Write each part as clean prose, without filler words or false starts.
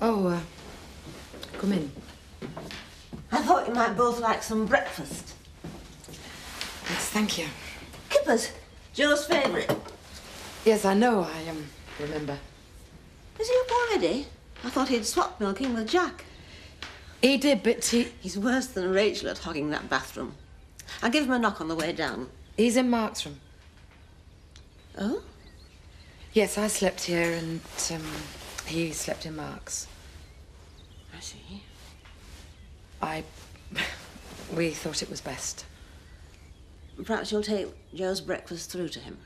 Oh, come in. I thought you might both like some breakfast. Yes, thank you. Kippers, Joe's favourite. Yes, I know. I remember. Is he up already? I thought he'd swapped milking with Jack. He did, but He's worse than Rachel at hogging that bathroom. I'll give him a knock on the way down. He's in Mark's room. Oh? Yes, I slept here and he slept in Mark's. I see. We thought it was best. Perhaps you'll take Joe's breakfast through to him.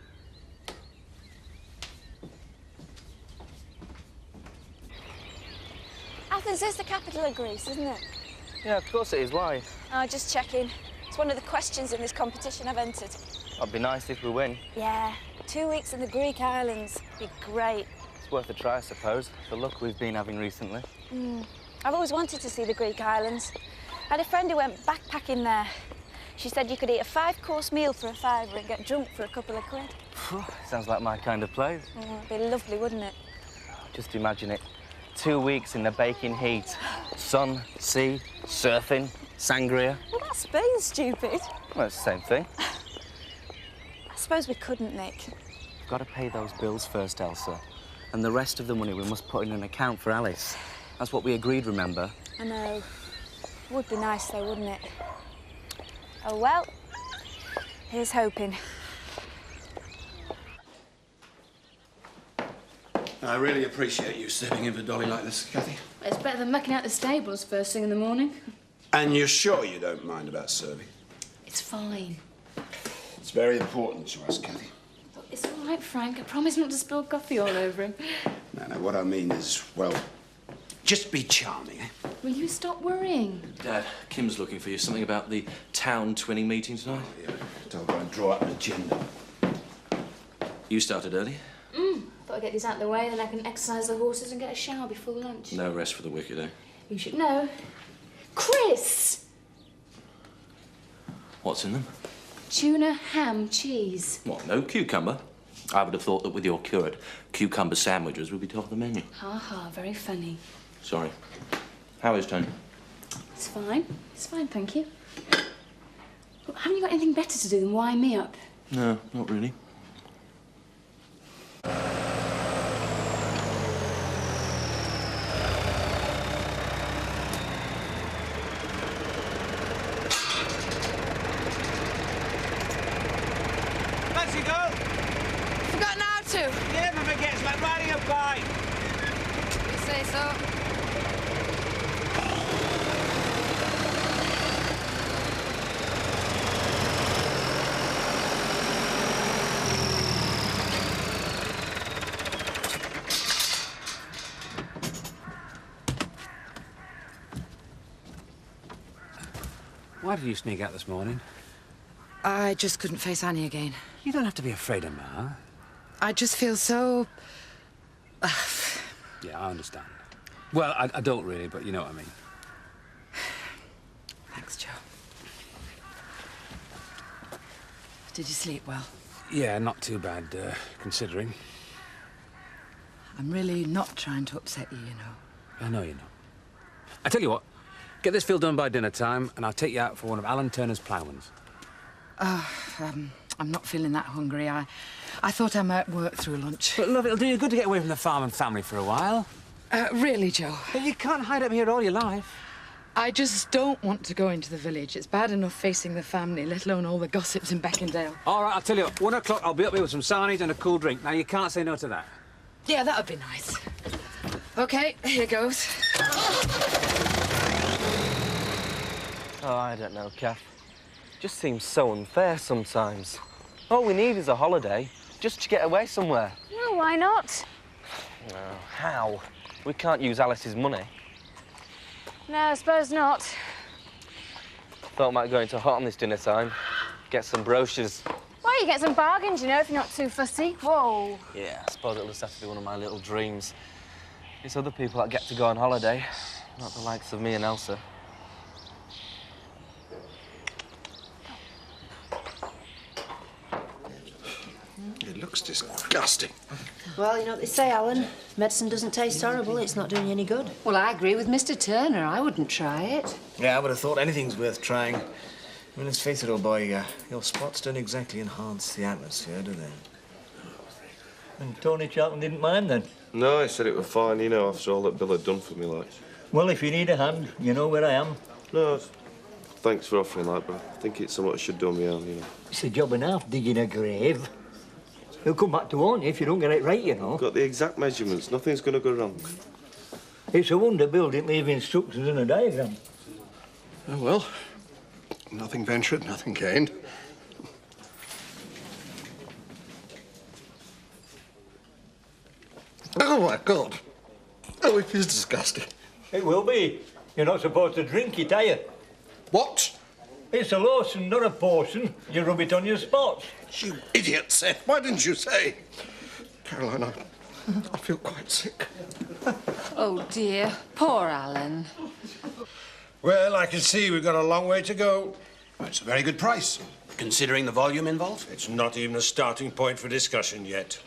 Athens is the capital of Greece, isn't it? Yeah, of course it is. Why? Oh, just checking. It's one of the questions in this competition I've entered. That'd be nice if we win. Yeah, 2 weeks in the Greek islands. Be great. It's worth a try, I suppose. The luck we've been having recently. I've always wanted to see the Greek islands. I had a friend who went backpacking there. She said you could eat a 5-course meal for a £5 and get drunk for a couple of quid. Sounds like my kind of place. It'd be lovely, wouldn't it? Just imagine it. 2 weeks in the baking heat. Sun, sea, surfing, sangria. Well, that's Spain, stupid. Well, it's the same thing. I suppose we couldn't, Nick. We've got to pay those bills first, Elsa. And the rest of the money we must put in an account for Alice. That's what we agreed, remember? I know. Would be nice, though, wouldn't it? Oh, well. Here's hoping. I really appreciate you stepping in for Dolly like this, Cathy. It's better than mucking out the stables first thing in the morning. And you're sure you don't mind about serving? It's fine. It's very important to us, Cathy. It's all right, Frank. I promise not to spill coffee all over him. No, what I mean is, well, just be charming, eh? Will you stop worrying? Dad, Kim's looking for you. Something about the town twinning meeting tonight. Oh, yeah. Told her I'd draw up an agenda. You started early? Thought I'd get these out of the way, then I can exercise the horses and get a shower before lunch. No rest for the wicked, eh? You should know. Chris! What's in them? Tuna, ham, cheese. What, no cucumber? I would have thought that with your curate, cucumber sandwiches would be top of the menu. Ha ha, very funny. Sorry. How is Tony? It's fine. It's fine, thank you. Well, haven't you got anything better to do than wind me up? No, not really. Why did you sneak out this morning? I just couldn't face Annie again. You don't have to be afraid of Ma. I just feel so... Yeah, I understand. Well, I don't really, but you know what I mean. Thanks, Joe. Did you sleep well? Yeah, not too bad, considering. I'm really not trying to upset you, you know. I know you know. I tell you what, get this field done by dinner time, and I'll take you out for one of Alan Turner's ploughmans. I'm not feeling that hungry. I thought I might work through lunch. But, love, it'll do you good to get away from the farm and family for a while. Really, Joe? But you can't hide up here all your life. I just don't want to go into the village. It's bad enough facing the family, let alone all the gossips in Beckendale. All right, I'll tell you what, 1 o'clock I'll be up here with some sarnies and a cool drink. Now, you can't say no to that. Yeah, that would be nice. OK, here goes. Oh, I don't know, Kath. Just seems so unfair sometimes. All we need is a holiday, just to get away somewhere. No, why not? No, how? We can't use Alice's money. No, I suppose not. Thought I might go into hot on this dinner time, get some brochures. Well, you get some bargains, you know, if you're not too fussy. Whoa. Yeah, I suppose it'll just have to be one of my little dreams. It's other people that get to go on holiday, not the likes of me and Elsa. It looks disgusting. Well, you know what they say, Alan. Medicine doesn't taste horrible. It's not doing you any good. Well, I agree with Mr. Turner. I wouldn't try it. Yeah, I would have thought anything's worth trying. I mean, let's face it, old boy, your spots don't exactly enhance the atmosphere, do they? And Tony Charlton didn't mind, then? No, he said it was fine, you know, after all that Bill had done for me, like. Well, if you need a hand, you know where I am. No, thanks for offering that, but I think it's something I should do on my own, you know. It's a job and a half, digging a grave. He'll come back to haunt you if you don't get it right, you know. Got the exact measurements. Nothing's going to go wrong. It's a wonder Bill didn't leave instructions in a diagram. Oh, well. Nothing ventured, nothing gained. Oh, my God. Oh, it is disgusting. It will be. You're not supposed to drink it, are you? What? It's a lotion, not a potion. You rub it on your spots. You idiot, Seth. Why didn't you say? Caroline, I feel quite sick. Oh, dear. Poor Alan. Well, I can see we've got a long way to go. Well, it's a very good price, considering the volume involved. It's not even a starting point for discussion yet.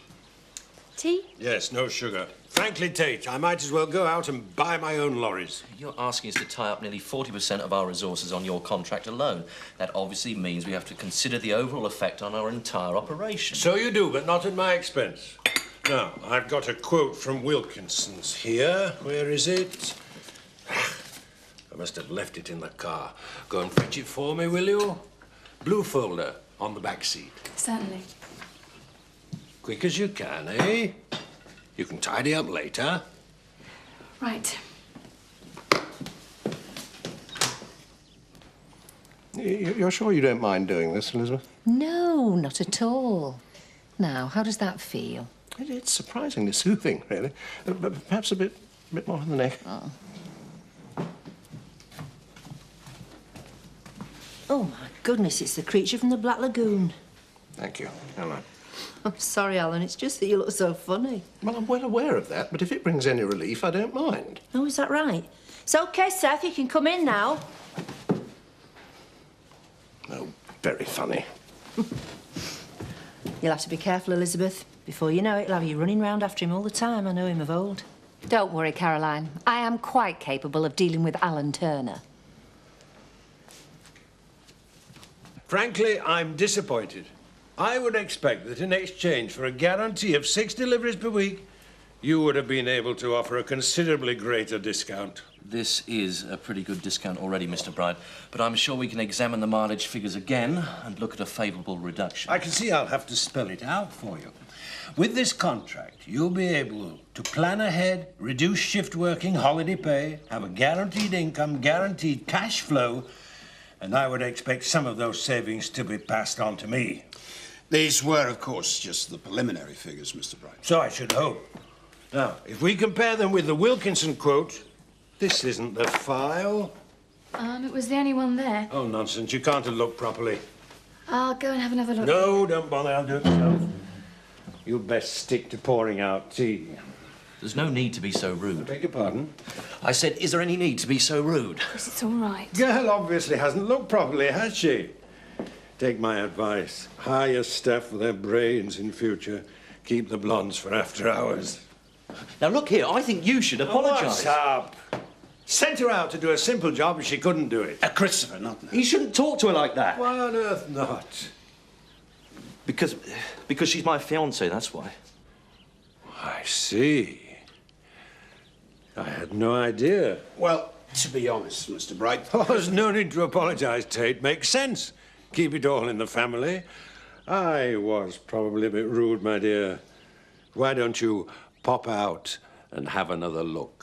Tea? Yes, no sugar. Frankly, Tate, I might as well go out and buy my own lorries. You're asking us to tie up nearly 40% of our resources on your contract alone. That obviously means we have to consider the overall effect on our entire operation. So you do, but not at my expense. Now, I've got a quote from Wilkinson's here. Where is it? I must have left it in the car. Go and fetch it for me, will you? Blue folder on the back seat. Certainly. Quick as you can, eh? You can tidy up later. Right. You're sure you don't mind doing this, Elizabeth? No, not at all. Now, how does that feel? It's surprisingly soothing, really. But perhaps a bit more on the neck. Oh. Oh, my goodness, it's the creature from the Black Lagoon. Thank you, Caroline. I'm sorry, Alan, it's just that you look so funny. Well, I'm well aware of that, but if it brings any relief, I don't mind. Oh, is that right? It's OK, Seth, you can come in now. Oh, very funny. You'll have to be careful, Elizabeth. Before you know it, he'll have you running round after him all the time. I know him of old. Don't worry, Caroline. I am quite capable of dealing with Alan Turner. Frankly, I'm disappointed. I would expect that in exchange for a guarantee of 6 deliveries per week, you would have been able to offer a considerably greater discount. This is a pretty good discount already, Mr. Bride, but I'm sure we can examine the mileage figures again and look at a favourable reduction. I can see I'll have to spell it out for you. With this contract, you'll be able to plan ahead, reduce shift working, holiday pay, have a guaranteed income, guaranteed cash flow, and I would expect some of those savings to be passed on to me. These were, of course, just the preliminary figures, Mr. Bright. So I should hope. Now, if we compare them with the Wilkinson quote, this isn't the file. It was the only one there. Oh, nonsense. You can't have looked properly. I'll go and have another look. No, don't bother. I'll do it myself. You'd best stick to pouring out tea. There's no need to be so rude. I beg your pardon? I said, is there any need to be so rude? Yes, it's all right. Girl obviously hasn't looked properly, has she? Take my advice. Hire staff for their brains in future. Keep the blondes for after hours. Now, look here, I think you should apologise. What's up? Sent her out to do a simple job and she couldn't do it. Christopher, not... You shouldn't talk to her like that. Why on earth not? Because she's my fiancée, that's why. I see. I had no idea. Well, to be honest, Mr. Bright... Oh, there's no need to apologise, Tate. Makes sense. Keep it all in the family. I was probably a bit rude, my dear. Why don't you pop out and have another look?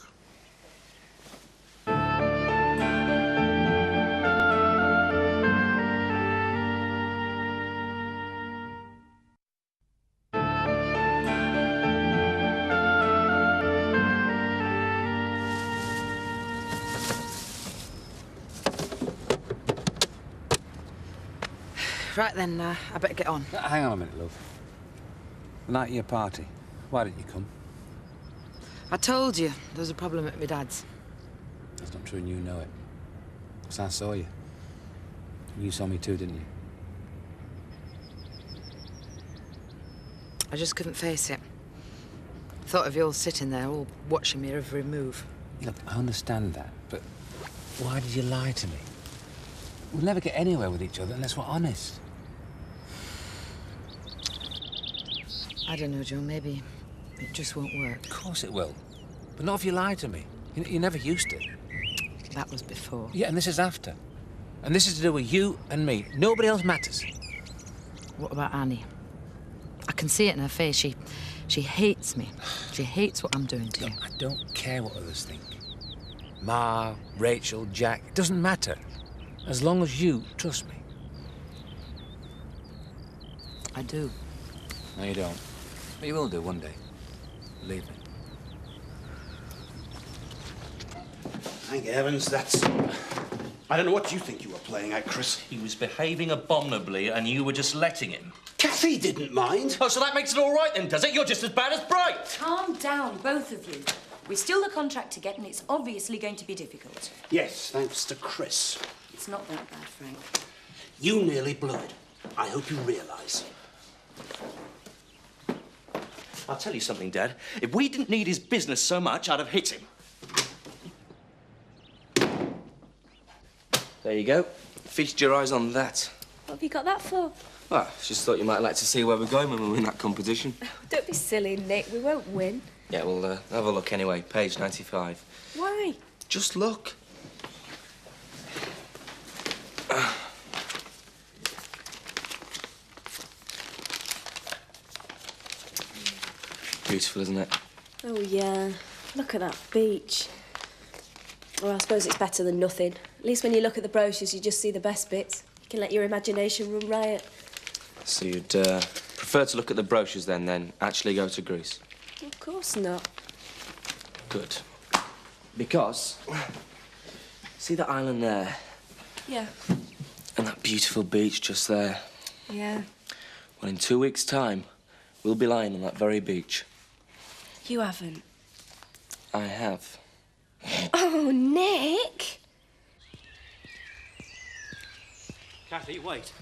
Right then, I better get on. Hang on a minute, love. The night of your party, why didn't you come? I told you there was a problem at my dad's. That's not true and you know it. Because I saw you. And you saw me too, didn't you? I just couldn't face it. Thought of you all sitting there, all watching me every move. Look, I understand that, but why did you lie to me? We'll never get anywhere with each other unless we're honest. I don't know, Joe, maybe it just won't work. Of course it will. But not if you lie to me. You never used to. That was before. Yeah, and this is after. And this is to do with you and me. Nobody else matters. What about Annie? I can see it in her face. She hates me. She hates what I'm doing to you. I don't care what others think. Ma, Rachel, Jack, it doesn't matter. As long as you trust me. I do. No, you don't. But you will do one day. Believe me. Thank heavens, that's... I don't know what you think you were playing at, Chris. He was behaving abominably and you were just letting him. Kathy didn't mind. Oh, so that makes it all right then, does it? You're just as bad as Bright. Calm down, both of you. We've still the contract to get, and it's obviously going to be difficult. Yes, thanks to Chris. It's not that bad, Frank. You nearly blew it. I hope you realise. I'll tell you something, Dad. If we didn't need his business so much, I'd have hit him. There you go. Feast your eyes on that. What have you got that for? Well, just thought you might like to see where we're going when we win that competition. Don't be silly, Nick. We won't win. Yeah, well, have a look anyway. Page 95. Why? Just look. Beautiful, isn't it? Oh, yeah. Look at that beach. Well, I suppose it's better than nothing. At least when you look at the brochures, you just see the best bits. You can let your imagination run riot. So you'd prefer to look at the brochures then actually go to Greece? Of course not. Good. Because, see that island there? Yeah. And that beautiful beach just there? Yeah. Well, in 2 weeks' time, we'll be lying on that very beach. You haven't. I have. Oh, Nick! Kathy, wait.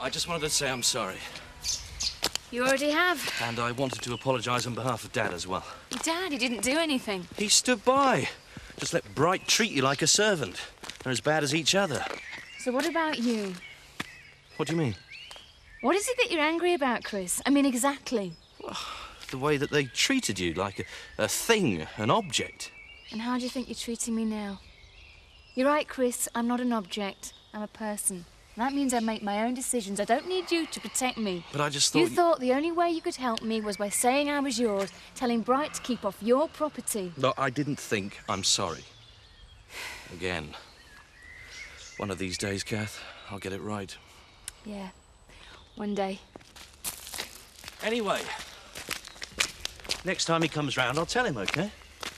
I just wanted to say I'm sorry. You already have. And I wanted to apologise on behalf of Dad as well. Dad, he didn't do anything. He stood by. Just let Bright treat you like a servant. They're as bad as each other. So what about you? What do you mean? What is it that you're angry about, Chris? I mean, exactly. The way that they treated you, like a thing, an object. And how do you think you're treating me now? You're right, Chris. I'm not an object. I'm a person. And that means I make my own decisions. I don't need you to protect me. But I just thought... You thought the only way you could help me was by saying I was yours, telling Bright to keep off your property. No, I didn't think I'm sorry. Again. One of these days, Kath, I'll get it right. Yeah, one day. Anyway, next time he comes round, I'll tell him, OK?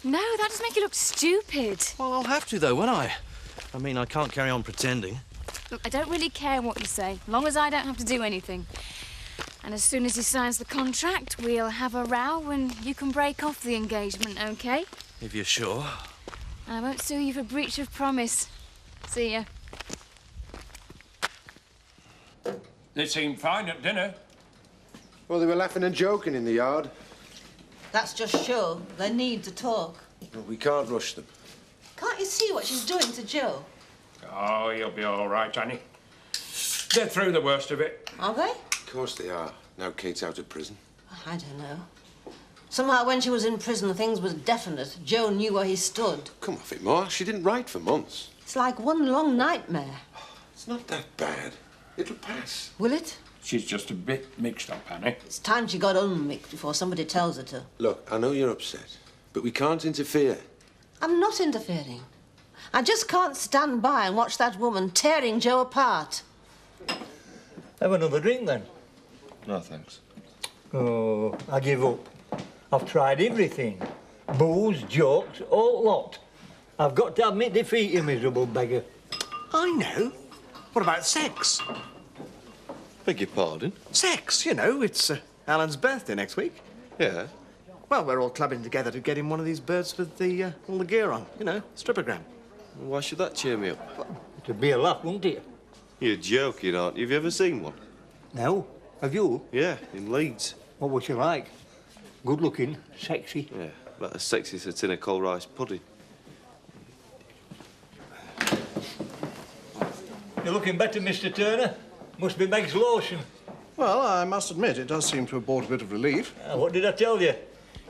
No, that does make you look stupid. Well, I'll have to, though, won't I? I mean, I can't carry on pretending. Look, I don't really care what you say, as long as I don't have to do anything. And as soon as he signs the contract, we'll have a row and you can break off the engagement, OK? If you're sure. And I won't sue you for breach of promise. See ya. They seemed fine at dinner. Well, they were laughing and joking in the yard. That's just show. They need to talk. Well, we can't rush them. Can't you see what she's doing to Joe? Oh, he'll be all right, Annie. They're through the worst of it. Are they? Of course they are. Now Kate's out of prison. I don't know. Somehow when she was in prison, things was definite. Joe knew where he stood. Come off it, Ma. She didn't write for months. It's like one long nightmare. It's not that bad. It'll pass. Will it? She's just a bit mixed up, Annie. It's time she got unmixed before somebody tells her to. Look, I know you're upset, but we can't interfere. I'm not interfering. I just can't stand by and watch that woman tearing Joe apart. Have another drink, then. No, thanks. Oh, I give up. I've tried everything. Booze, jokes, all lot. I've got to admit defeat, you miserable beggar. I know. What about sex? Beg your pardon? Sex, you know. It's Alan's birthday next week. Yeah. Well, we're all clubbing together to get him one of these birds with the all the gear on. You know, strippogram. Why should that cheer me up? It'd be a laugh, wouldn't it? You're joking, aren't you? Have you ever seen one? No. Have you? Yeah, in Leeds. What was she like? Good looking, sexy. Yeah, about as sexy as a tin of cold rice pudding. You're looking better, Mr. Turner. Must be Meg's lotion. Well, I must admit, it does seem to have brought a bit of relief. What did I tell you?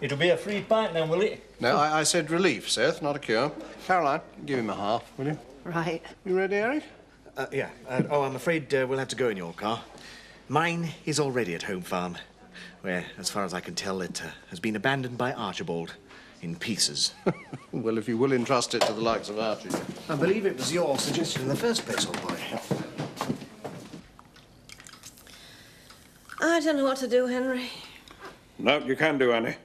It'll be a free pint then, will it? No, I said relief, Seth, not a cure. Caroline, give him a half, will you? Right. You ready, Eric? Yeah. Oh, I'm afraid we'll have to go in your car. Mine is already at Home Farm, where, as far as I can tell, it has been abandoned by Archibald in pieces. Well, if you will entrust it to the likes of Archie. I believe it was your suggestion in the first place, old boy. I don't know what to do, Henry. No, you can do, Annie.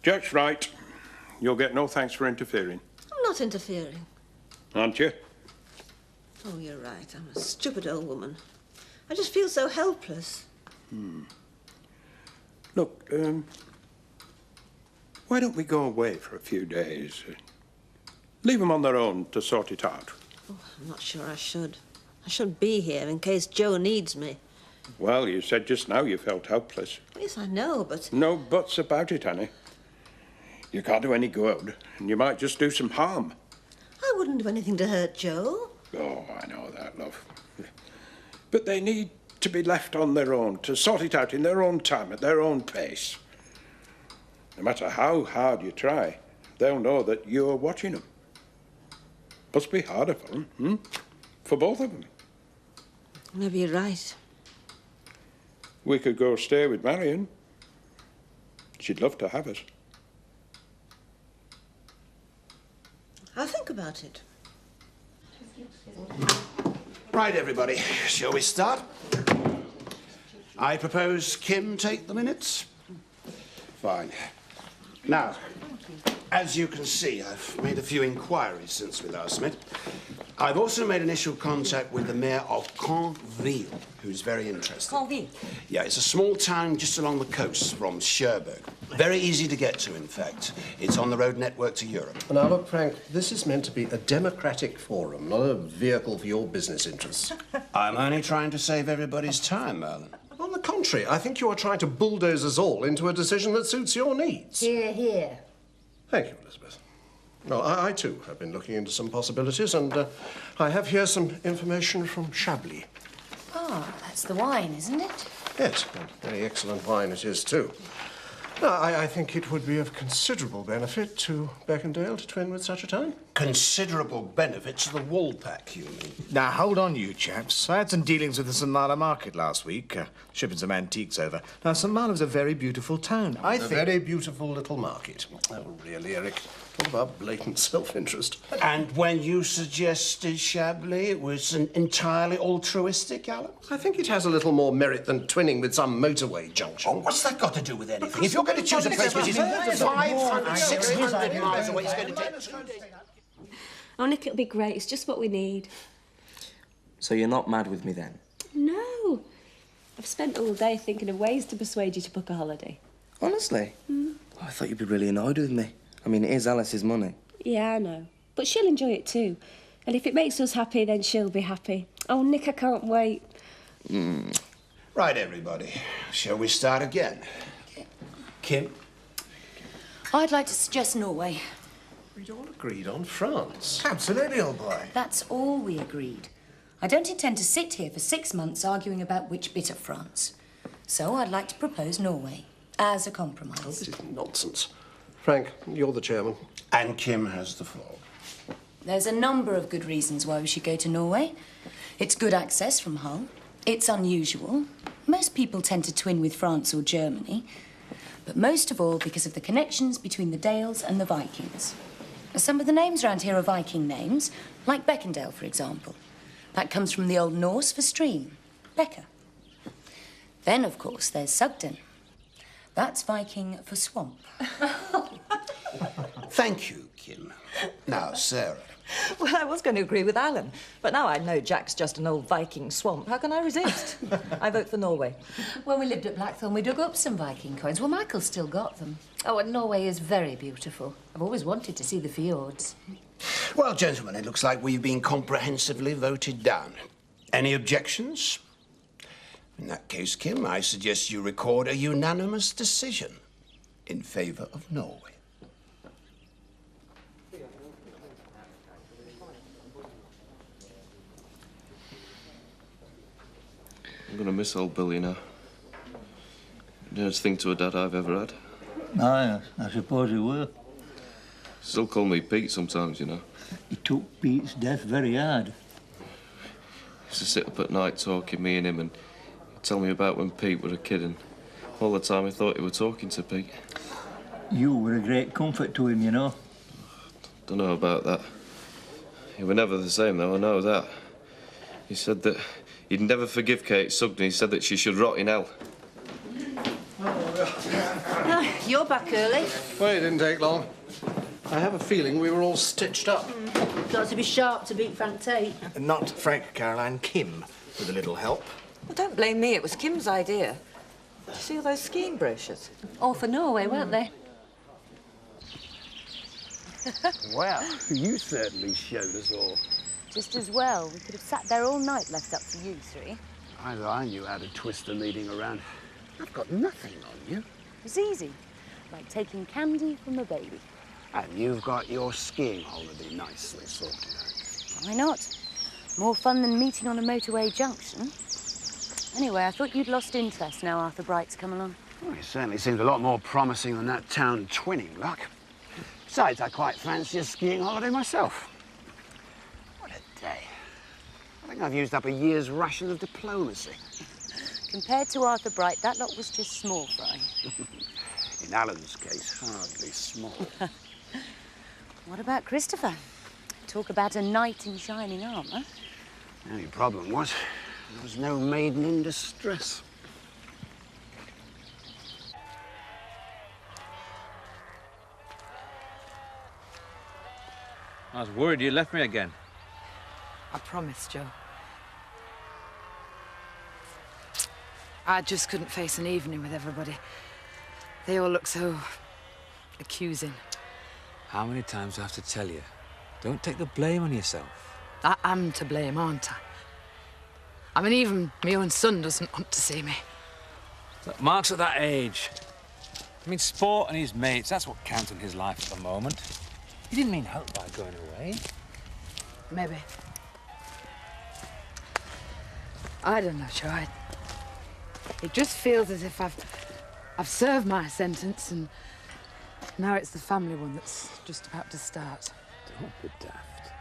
Jack's right. You'll get no thanks for interfering. I'm not interfering. Aren't you? Oh, you're right. I'm a stupid old woman. I just feel so helpless. Look, why don't we go away for a few days? Leave them on their own to sort it out. Oh, I'm not sure I should. I should be here in case Joe needs me. Well, you said just now you felt helpless. Yes, I know, but... No buts about it, Annie. You can't do any good, and you might just do some harm. I wouldn't do anything to hurt Joe. Oh, I know that, love. But they need to be left on their own, to sort it out in their own time, at their own pace. No matter how hard you try, they'll know that you're watching them. Must be harder for them, For both of them. Maybe you're right. We could go stay with Marion. She'd love to have us. I'll think about it. Right, everybody, shall we start? I propose Kim take the minutes. Fine. Now, as you can see, I've made a few inquiries since we last met. I've also made initial contact with the mayor of Conville, who's very interested. Conville? Yeah, it's a small town just along the coast from Cherbourg. Very easy to get to, in fact. It's on the road network to Europe. Now, look, Frank, this is meant to be a democratic forum, not a vehicle for your business interests. I'm only trying to save everybody's time, Merlin. On the contrary, I think you are trying to bulldoze us all into a decision that suits your needs. Hear, hear. Thank you, Elizabeth. Well, I too have been looking into some possibilities, and I have here some information from Chablis. Oh, that's the wine, isn't it? Yes, and very excellent wine it is, too. Now, I think it would be of considerable benefit to Beckendale to twin with such a town. Considerable benefit to the Woolpack, you mean? Now, hold on, you chaps. I had some dealings with the St. Malo market last week, shipping some antiques over. Now, St. Malo's a very beautiful town. I think... A very beautiful little market. Oh, really, Eric. Talk about blatant self-interest. And when you suggested Chablis, it was entirely altruistic, Alan? I think it has a little more merit than twinning with some motorway junction. Oh, what's that got to do with anything? If you're going to choose a place which is 500, 600 miles away, it's going to take... Oh, Nick, it'll be great. It's just what we need. So you're not mad with me then? No. I've spent all day thinking of ways to persuade you to book a holiday. Honestly? Oh, I thought you'd be really annoyed with me. I mean, it is Alice's money. Yeah, I know. But she'll enjoy it too. And if it makes us happy, then she'll be happy. Oh, Nick, I can't wait. Right, everybody. Shall we start again? Kim? I'd like to suggest Norway. We'd all agreed on France. Absolutely, old boy. That's all we agreed. I don't intend to sit here for 6 months arguing about which bit of France. So I'd like to propose Norway as a compromise. Oh, this is nonsense. Frank, you're the chairman. And Kim has the floor. There's a number of good reasons why we should go to Norway. It's good access from Hull. It's unusual. Most people tend to twin with France or Germany. But most of all because of the connections between the Dales and the Vikings. Some of the names around here are Viking names, like Beckendale, for example. That comes from the Old Norse for stream, Becca. Then, of course, there's Sugden. That's Viking for swamp. Thank you, Kim. Now, Sarah. Well, I was going to agree with Alan, but now I know Jack's just an old Viking swamp. How can I resist? I vote for Norway. When we lived at Blackthorn, we dug up some Viking coins. Well, Michael's still got them. Oh, and Norway is very beautiful. I've always wanted to see the fjords. Well, gentlemen, it looks like we've been comprehensively voted down. Any objections? In that case, Kim, I suggest you record a unanimous decision in favour of Norway. I'm going to miss old Billy now. Nearest thing to a dad I've ever had. Aye, I suppose he will. Still call me Pete sometimes, you know. He took Pete's death very hard. Used to sit up at night talking, me and him, and he'd tell me about when Pete was a kid, and all the time I thought he were talking to Pete. You were a great comfort to him, you know. Don't know about that. He were never the same, though, I know that. He said that he'd never forgive Kate Sugden. He said that she should rot in hell. You're back early. Well, it didn't take long. I have a feeling we were all stitched up. Got to be sharp to beat Frank Tate. Not Frank, Caroline. Kim, with a little help. Well, don't blame me. It was Kim's idea. Did you see all those skiing brochures? All for Norway, weren't they? Well, you certainly showed us all. Just as well. We could have sat there all night left up to you three. Either I knew how to twist the meeting around. I've got nothing on you. It's easy. Like taking candy from a baby. And you've got your skiing holiday nicely sorted out. Why not? More fun than meeting on a motorway junction. Anyway, I thought you'd lost interest now Arthur Bright's come along. Well, it certainly seems a lot more promising than that town twinning luck. Besides, I quite fancy a skiing holiday myself. What a day. I think I've used up a year's ration of diplomacy. Compared to Arthur Bright, that lot was just small fry. In Alan's case, hardly small. What about Christopher? Talk about a knight in shining armour. The only problem was, there was no maiden in distress. I was worried you left me again. I promise, Joe. I just couldn't face an evening with everybody. They all look so accusing. How many times do I have to tell you? Don't take the blame on yourself. I am to blame, aren't I? I mean, even my own son doesn't want to see me. Look, Mark's at that age. I mean, sport and his mates, that's what counts in his life at the moment. He didn't mean help by going away. Maybe. I don't know, Joe. It just feels as if I've served my sentence and now it's the family one that's just about to start. Don't be daft.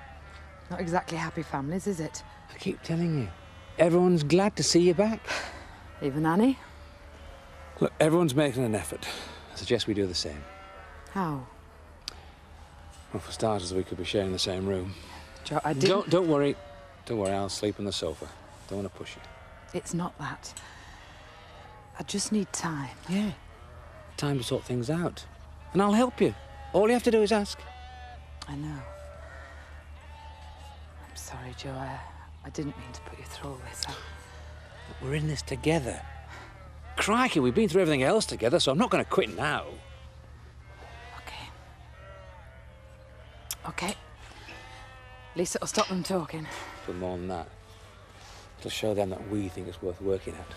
Not exactly happy families, is it? I keep telling you, everyone's glad to see you back. Even Annie? Look, everyone's making an effort. I suggest we do the same. How? Well, for starters, we could be sharing the same room. Joe, I didn't... Don't worry. Don't worry, I'll sleep on the sofa. Don't want to push you. It's not that. I just need time. Yeah. Time to sort things out. And I'll help you. All you have to do is ask. I know. I'm sorry, Joe. I didn't mean to put you through all this. We're in this together. Crikey, we've been through everything else together, so I'm not going to quit now. OK. At least it'll stop them talking. But more than that, it'll show them that we think it's worth working at.